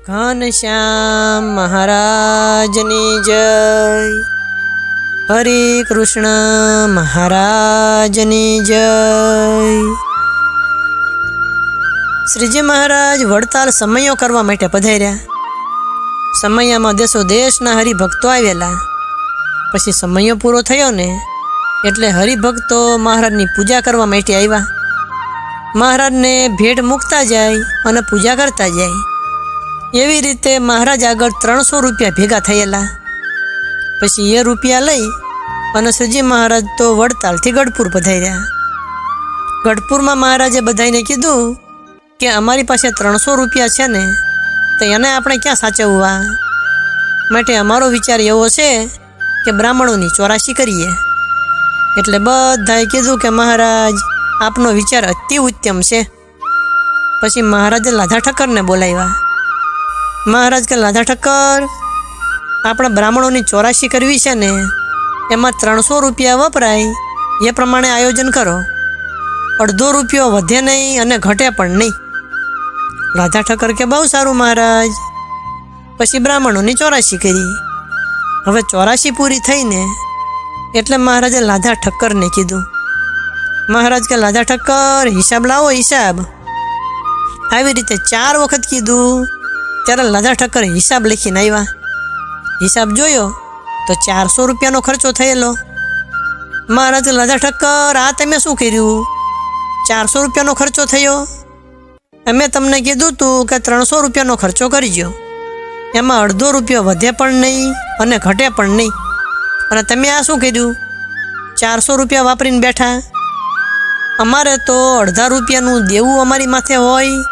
ઘનશ્યામ મહારાજની જય, હરે કૃષ્ણ મહારાજની જય। શ્રીજી મહારાજ વડતાલ સમયો કરવા માટે પધાર્યા। સમયામાં દેશો દેશના હરિભક્તો આવેલા। પછી સમયો પૂરો થયો ને એટલે હરિભક્તો મહારાજની પૂજા કરવા માટે આવ્યા। મહારાજને ભેટ મૂકતા જાય અને પૂજા કરતા જાય। એવી રીતે મહારાજ આગળ 300 રૂપિયા ભેગા થયેલા। પછી એ રૂપિયા લઈ અને શ્રીજી મહારાજ તો વડતાલથી ગઢપુર પધાર્યા। ગઢપુરમાં મહારાજે બધાને કીધું કે અમારી પાસે 300 રૂપિયા છે ને, તો એને આપણે ક્યાં સાચવવા, માટે અમારો વિચાર એવો છે કે બ્રાહ્મણોની 84 કરીએ। એટલે બધાએ કીધું કે મહારાજ આપનો વિચાર અતિ ઉત્તમ છે। પછી મહારાજે લાધા ઠક્કરને બોલાવ્યા। મહારાજ કે લાધા ઠક્કર, આપણે બ્રાહ્મણોની 84 કરવી છે ને, એમાં 300 રૂપિયા વપરાય એ પ્રમાણે આયોજન કરો। અડધો રૂપિયો વધે નહીં અને ઘટે પણ નહીં। લાધા ઠક્કર કે બહુ સારું મહારાજ। પછી બ્રાહ્મણોની 84 કરી। હવે 84 પૂરી થઈને એટલે મહારાજે લાધા ઠક્કરને કીધું। મહારાજ કે લાધા ઠક્કર, હિસાબ લાવો હિસાબ। આવી રીતે 4 વખત કીધું ત્યારે લાધા ઠક્કર હિસાબ લખીને આવ્યા। હિસાબ જોયો તો 400 રૂપિયાનો ખર્ચો થયેલો। મહારાજ લાધા ઠક્કર, આ તમે શું કર્યું? 400 રૂપિયાનો ખર્ચો થયો? અમે તમને કીધું તું કે 300 રૂપિયાનો ખર્ચો કરજો, એમાં અડધો રૂપિયો વધે પણ નહીં અને ઘટે પણ નહીં, અને તમે આ શું કર્યું? 400 રૂપિયા વાપરીને બેઠા। અમારે તો અડધા રૂપિયાનું દેવું અમારી માથે હોય,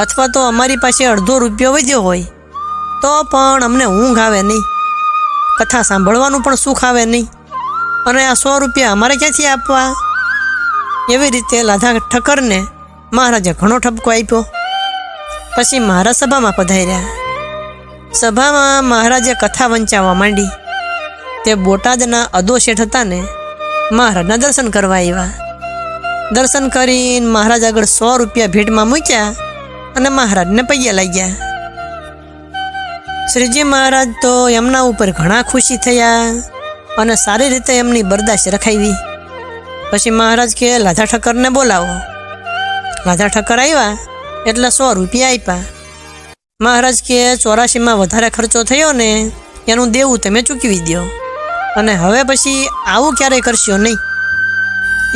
અથવા તો અમારી પાસે અડધો રૂપિયો વધ્યો હોય તો પણ અમને ઊંઘ આવે નહીં, કથા સાંભળવાનું પણ સુખ આવે નહીં, અને આ 100 રૂપિયા અમારે ક્યાંથી આપવા? એવી રીતે લાધા ઠક્કરને મહારાજે ઘણો ઠપકો આપ્યો। પછી મહારાજ સભામાં પધાર્યા। સભામાં મહારાજે કથા વંચાવવા માંડી। તે બોટાદના અદો શેઠ હતા ને, મહારાજના દર્શન કરવા આવ્યા। દર્શન કરીને મહારાજ આગળ 100 રૂપિયા ભેટમાં મૂક્યા અને મહારાજને પગે લાગ્યા। શ્રીજી મહારાજ તો એમના ઉપર ઘણા ખુશી થયા અને સારી રીતે એમની બરદાસ્ત રખાવી। પછી મહારાજ કે લાધા ઠક્કરને બોલાવો। લાધા ઠક્કર આવ્યા એટલે 100 રૂપિયા આપ્યા। મહારાજ કે 84માં વધારે ખર્ચો થયો ને, એનું દેવું તમે ચૂકવી દો, અને હવે પછી આવું ક્યારેય કરશો નહીં।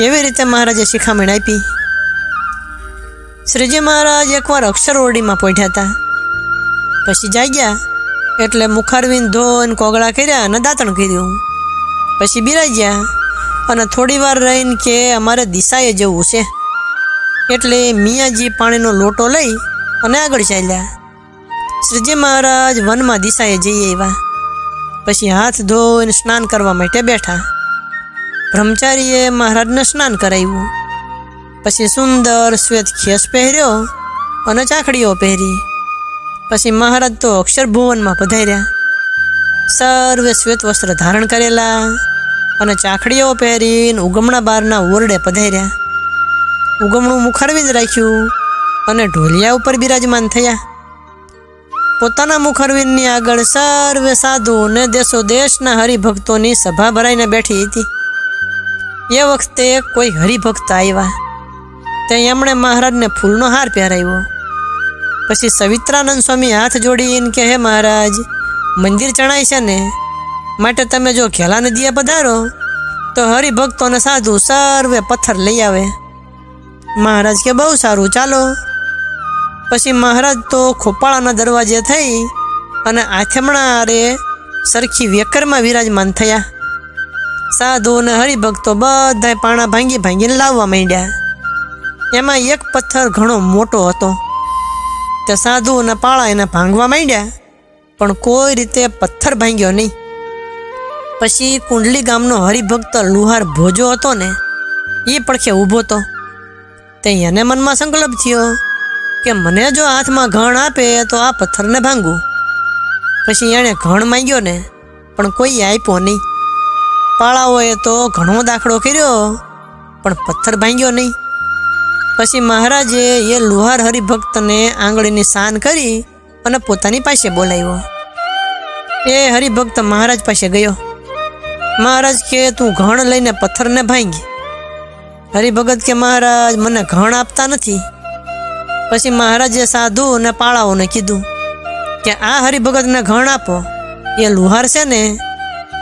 એવી રીતે મહારાજે શિખામણ આપી। શ્રીજી મહારાજ એકવાર અક્ષરઓરડીમાં પહોંચ્યા હતા। પછી જાગ્યા એટલે મુખારવીને ધોઈને કોગળા કર્યા અને દાંતણ કર્યું। પછી બિરાજ્યા અને થોડી વાર રહીને કે અમારે દિશાએ જવું છે, એટલે મિયાજી પાણીનો લોટો લઈ અને આગળ ચાલ્યા। શ્રીજી મહારાજ વનમાં દિશાએ જઈ આવ્યા। પછી હાથ ધોઈને સ્નાન કરવા માટે બેઠા। બ્રહ્મચારીએ મહારાજને સ્નાન કરાવ્યું। પછી સુંદર શ્વેત ખેસ પહેર્યો અને ચાકડીઓ પહેરી। પછી મહારાજ તો અક્ષરભુવનમાં પધાર્યા। સર્વે શ્વેત વસ્ત્ર ધારણ કરેલા અને ચાકડીઓ પહેરીને ઉગમણા બારના ઓરડે પધાર્યા। ઉગમણું મુખારવી જ રાખ્યું અને ઢોલિયા ઉપર બિરાજમાન થયા। પોતાના મુખારવીનની આગળ સર્વે સાધુ અને દેશો દેશના હરિભક્તોની સભા ભરાઈને બેઠી હતી। એ વખતે કોઈ હરિભક્ત આવ્યા, તે એમણે મહારાજને ફૂલનો હાર પહેરાવ્યો। પછી સવિત્રાનંદ સ્વામી હાથ જોડીને કે, હે મહારાજ, મંદિર ચણાય છે ને, માટે તમે જો ઘેલા નદીએ પધારો તો હરિભક્તો અને સાધુ સર્વે પથ્થર લઈ આવે। મહારાજ કે બહુ સારું, ચાલો। પછી મહારાજ તો ખોપાળાના દરવાજે થઈ અને આથમણા આરે સરખી વેકરમાં વિરાજમાન થયા। સાધુ અને હરિભક્તો બધાય પાણા ભાંગીને લાવવા માંડ્યા। એમાં એક પથ્થર ઘણો મોટો હતો। તે સાધુ અને પાળા એને ભાંગવા માંડ્યા, પણ કોઈ રીતે પથ્થર ભાંગ્યો નહીં। પછી કુંડલી ગામનો હરિભક્ત લુહાર ભોજો હતો ને, એ પડખે ઊભો હતો। તે એને મનમાં સંકલ્પ થયો કે મને જો હાથમાં ઘણ આપે તો આ પથ્થરને ભાંગું। પછી એણે ઘણ માંગ્યો ને, પણ કોઈ આપ્યો નહીં। પાળાઓએ તો ઘણો દાખલો કર્યો, પણ પથ્થર ભાંગ્યો નહીં। પછી મહારાજે એ લુહાર હરિભક્તને આંગળીની શાન કરી અને પોતાની પાસે બોલાવ્યો. એ હરિભક્ત મહારાજ પાસે ગયો. મહારાજ કે તું ઘણ લઈને પથ્થરને ભાંગી. હરિભગત કે મહારાજ મને ઘણ આપતા નથી. પછી મહારાજે સાધુ અને પાળાઓને કીધું કે આ હરિભગતને ઘણ આપો. એ લુહાર છે ને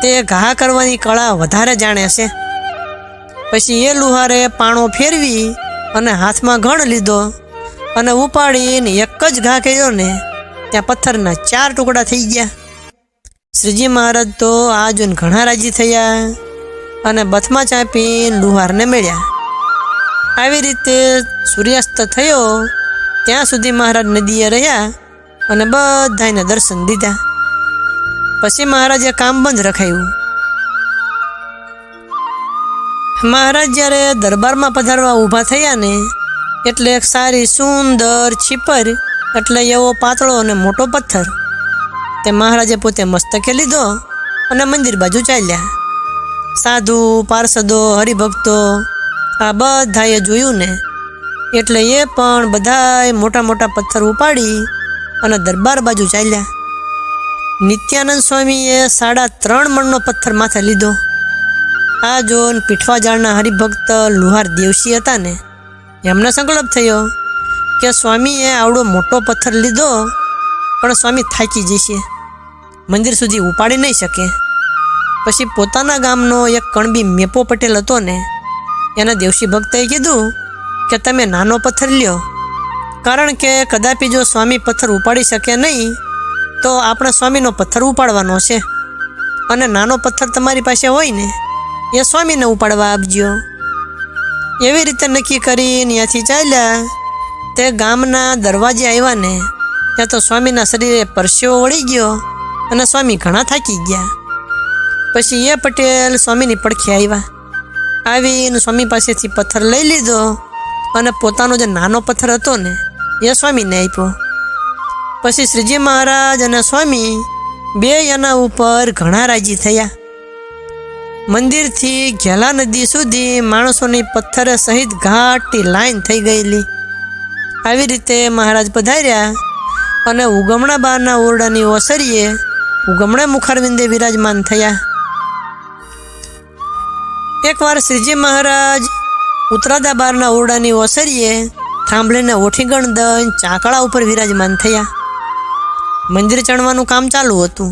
તે ઘા કરવાની કળા વધારે જાણે છે. પછી એ લુહારે પાણો ફેરવી અને હાથમાં ઘણ લીધો અને ઉપાડીને એક જ ઘા કર્યો ને ત્યાં પથ્થરના 4 ટુકડા થઈ ગયા. શ્રીજી મહારાજ તો આ જોઈને ઘણા રાજી થયા અને બથમાં ચાંપીને લુહારને મળ્યા. આવી રીતે સૂર્યાસ્ત થયો ત્યાં સુધી મહારાજ નદીએ રહ્યા અને બધાને દર્શન દીધા. પછી મહારાજે કામ બંધ રખાયું. મહારાજ જ્યારે દરબારમાં પધારવા ઊભા થયા ને એટલે એક સારી સુંદર છીપર એટલે એવો પાતળો અને મોટો પથ્થર તે મહારાજે પોતે મસ્તકે લીધો અને મંદિર બાજુ ચાલ્યા. સાધુ પાર્ષદો હરિભક્તો આ બધાએ જોયું ને એટલે એ પણ બધાએ મોટા મોટા પથ્થર ઉપાડી અને દરબાર બાજુ ચાલ્યા. નિત્યાનંદ સ્વામીએ 3.5 મણનો પથ્થર માથે લીધો. આ જોન પીઠવા જાળના હરિભક્ત લુહાર દેવસી હતા ને એમને સંકલ્પ થયો કે સ્વામીએ આવડો મોટો પથ્થર લીધો પણ સ્વામી થાકી જશે, મંદિર સુધી ઉપાડી નહીં શકે. પછી પોતાના ગામનો એક કણબી મેપો પટેલ હતો ને એને દેવસી ભક્તએ કીધું કે તમે નાનો પથ્થર લ્યો, કારણ કે કદાપી જો સ્વામી પથ્થર ઉપાડી શકે નહીં તો આપણે સ્વામીનો પથ્થર ઉપાડવાનો છે અને નાનો પથ્થર તમારી પાસે હોય ને એ સ્વામીને ઉપાડવા આપજો. એવી રીતે નક્કી કરી ત્યાંથી ચાલ્યા. તે ગામના દરવાજે આવ્યા ને ત્યાં તો સ્વામીના શરીરે પરસેવો વળી ગયો અને સ્વામી ઘણા થાકી ગયા. પછી એ પટેલ સ્વામીની પડખે આવ્યા. આવીને સ્વામી પાસેથી પથ્થર લઈ લીધો અને પોતાનો જે નાનો પથ્થર હતો ને એ સ્વામીને આપ્યો. પછી શ્રીજી મહારાજ અને સ્વામી બે એના ઉપર ઘણા રાજી થયા. મંદિરથી ઘેલા નદી સુધી માણસોની પથ્થરે સહિત ઘાટી લાઈન થઈ ગયેલી. આવી રીતે મહારાજ પધાર્યા અને ઉગમણા બારના ઓરડાની ઓસરીએ ઉગમણે મુખારવિંદે વિરાજમાન થયા. એકવાર શ્રીજી મહારાજ ઉતરાદા બારના ઓરડાની ઓસરીએ થાંભલીને ઓઠીગણ દઈને ચાકડા ઉપર વિરાજમાન થયા. મંદિર ચણવાનું કામ ચાલુ હતું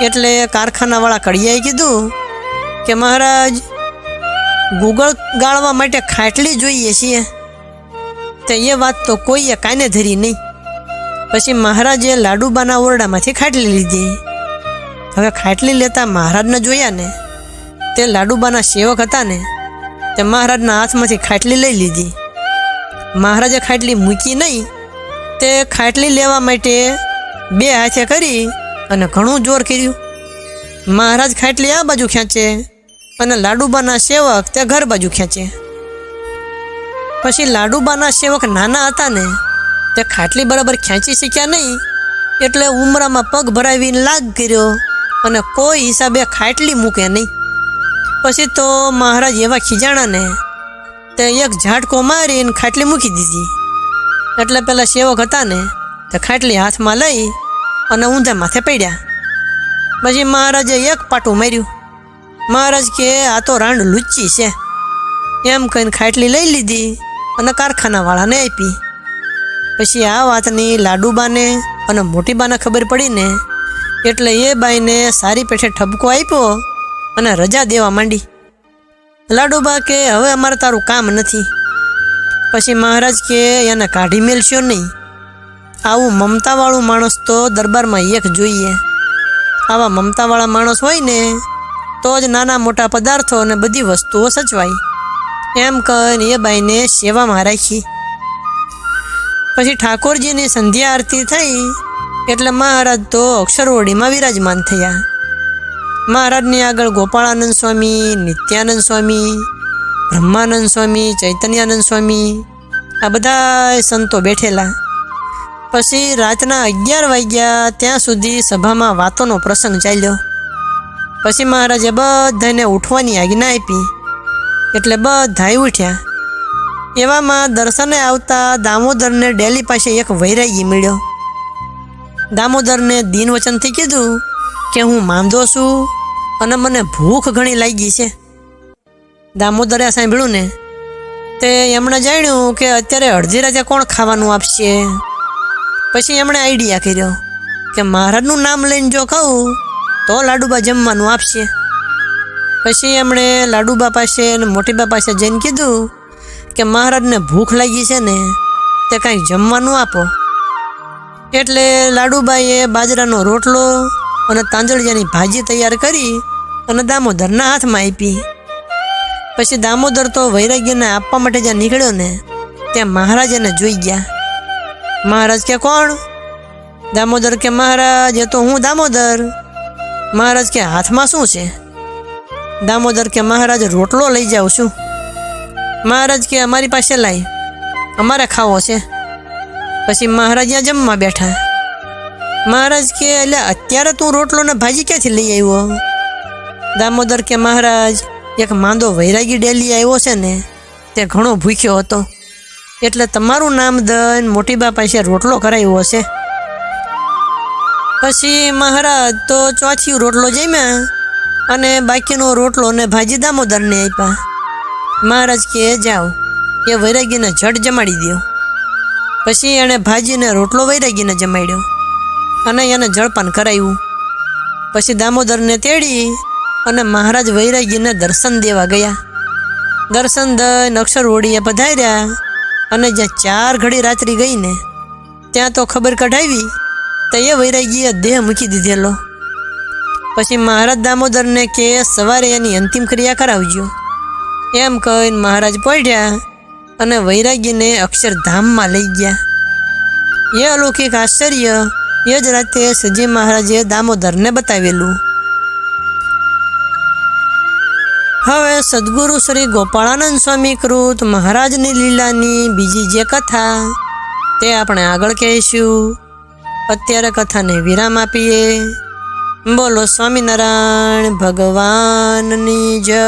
એટલે કારખાનાવાળા કડિયાએ કીધું કે મહારાજ ગુગળ ગાળવા માટે ખાટલી જોઈએ છીએ. તો એ વાત તો કોઈએ કાને ધરી નહીં. પછી મહારાજે લાડુબાના ઓરડામાંથી ખાટલી લીધી. હવે ખાટલી લેતા મહારાજને જોયા ને તે લાડુબાના સેવક હતા ને તે મહારાજના હાથમાંથી ખાટલી લઈ લીધી. મહારાજે ખાટલી મૂકી નહીં, તે ખાટલી લેવા માટે 2 હાથે કરી અને ઘણું જોર કર્યું. મહારાજ ખાટલી આ બાજુ ખેંચે અને લાડુબાના સેવક તે ઘર બાજુ ખેંચે. પછી લાડુબાના સેવક નાના હતા ને તે ખાટલી બરાબર ખેંચી શક્યા નહીં એટલે ઉમરામાં પગ ભરાવીને લાગ કર્યો અને કોઈ હિસાબે ખાટલી મૂકે નહીં. પછી તો મહારાજ એવા ખીજાણા ને તે એક ઝાટકો મારીને ખાટલી મૂકી દીધી. એટલે પેલા સેવક હતા ને તે ખાટલી હાથમાં લઈ અને ઊંધા માથે પડ્યા. પછી મહારાજે એક પાટું માર્યું. મહારાજ કે આ તો રાંડ લુચ્ચી છે એમ કહીને ખાટલી લઈ લીધી અને કારખાનાવાળાને આપી. પછી આ વાતની લાડુબાને અને મોટીબાને ખબર પડીને એટલે એ બાઈને સારી પેઠે ઠપકો આપ્યો અને રજા દેવા માંડી. લાડુબા કે હવે અમારે તારું કામ નથી. પછી મહારાજ કે એને કાઢી મેલશો નહીં. આવું મમતાવાળું માણસ તો દરબારમાં એક જોઈએ. આવા મમતાવાળા માણસ હોય ને તો જ નાના મોટા પદાર્થો અને બધી વસ્તુઓ સચવાય. એમ કહીને એ બાઈને સેવામાં રાખી. પછી ઠાકોરજીની સંધ્યા આરતી થઈ એટલે મહારાજ તો અક્ષરવડીમાં વિરાજમાન થયા. મહારાજની આગળ ગોપાળાનંદ સ્વામી, નિત્યાનંદ સ્વામી, બ્રહ્માનંદ સ્વામી, ચૈતન્યાનંદ સ્વામી આ બધા સંતો બેઠેલા. પછી રાતના 11 વાગ્યા ત્યાં સુધી સભામાં વાતોનો પ્રસંગ ચાલ્યો. પછી મહારાજે બધાને ઉઠવાની આજ્ઞા આપી એટલે બધાય ઉઠ્યા. એવામાં દર્શને આવતા દામોદરને ડેલી પાસે એક વૈરાગી મળ્યો. દામોદરને દીન વચનથી કીધું કે હું માંદો છું અને મને ભૂખ ઘણી લાગી છે. દામોદરે સાંભળ્યું ને તે એમણે જાણ્યું કે અત્યારે અડધી રાતે કોણ ખાવાનું આપશે. પછી એમણે આઈડિયા કર્યો કે મહારાજનું નામ લઈને જો કહું તો લાડુબા જમવાનું આપશે. પછી એમણે લાડુબા પાસે અને મોટીબા પાસે જઈને કીધું કે મહારાજને ભૂખ લાગી છે ને તે કાંઈક જમવાનું આપો. એટલે લાડુબાઈએ બાજરાનો રોટલો અને તાંદળિયાની ભાજી તૈયાર કરી અને દામોદરના હાથમાં આપી. પછી દામોદર તો વૈરાગ્યને આપવા માટે જ્યાં નીકળ્યો ને ત્યાં મહારાજ એને જોઈ ગયા. મહારાજ કે કોણ? દામોદર કે મહારાજ એ તો હું દામોદર. મહારાજ કે હાથમાં શું છે? દામોદર કે મહારાજ રોટલો લઈ જાઉં છું. મહારાજ કે અમારી પાસે લાય, અમારે ખાવો છે. પછી મહારાજ ત્યાં જમવા બેઠા. મહારાજ કે એટલે અત્યારે તું રોટલો ને ભાજી ક્યાંથી લઈ આવ્યો? દામોદર કે મહારાજ એક માંદો વૈરાગી ડેલી આવ્યો છે ને તે ઘણો ભૂખ્યો હતો એટલે તમારું નામ દઈને મોટીબા પાસે રોટલો કરાવ્યો છે. પછી મહારાજ તો ચોથી રોટલો જમ્યા અને બાકીનો રોટલો ને ભાજી દામોદરને આપ્યા. મહારાજ કે જાઓ એ વૈરાગીને જડ જમાડી દો. પછી એણે ભાજીને રોટલો વૈરાગીને જમાડ્યો અને એને જળપાન કરાવ્યું. પછી દામોદરને તેડી અને મહારાજ વૈરાગીને દર્શન દેવા ગયા. દર્શન દઈને અક્ષરવોડીએ પધાર્યા અને જ્યાં 4 ઘડી રાત્રિ ગઈ ને ત્યાં તો ખબર કઢાવી તો એ વૈરાગીએ દેહ મૂકી દીધેલો. પછી મહારાજ દામોદરને કે સવારે એની અંતિમ ક્રિયા કરાવજો. એમ કહીને મહારાજ પહોંચ્યા અને વૈરાગીને અક્ષરધામમાં લઈ ગયા. એ અલૌકિક આશ્ચર્ય એ જ રાતે સજી મહારાજે દામોદરને બતાવેલું. હવે સદગુરુ શ્રી ગોપાળાનંદ સ્વામી કૃત મહારાજની લીલાની બીજી જે કથા તે આપણે આગળ કહીશું. અત્યારે કથાને વિરામ આપીએ. બોલો સ્વામિનારાયણ ભગવાનની જય.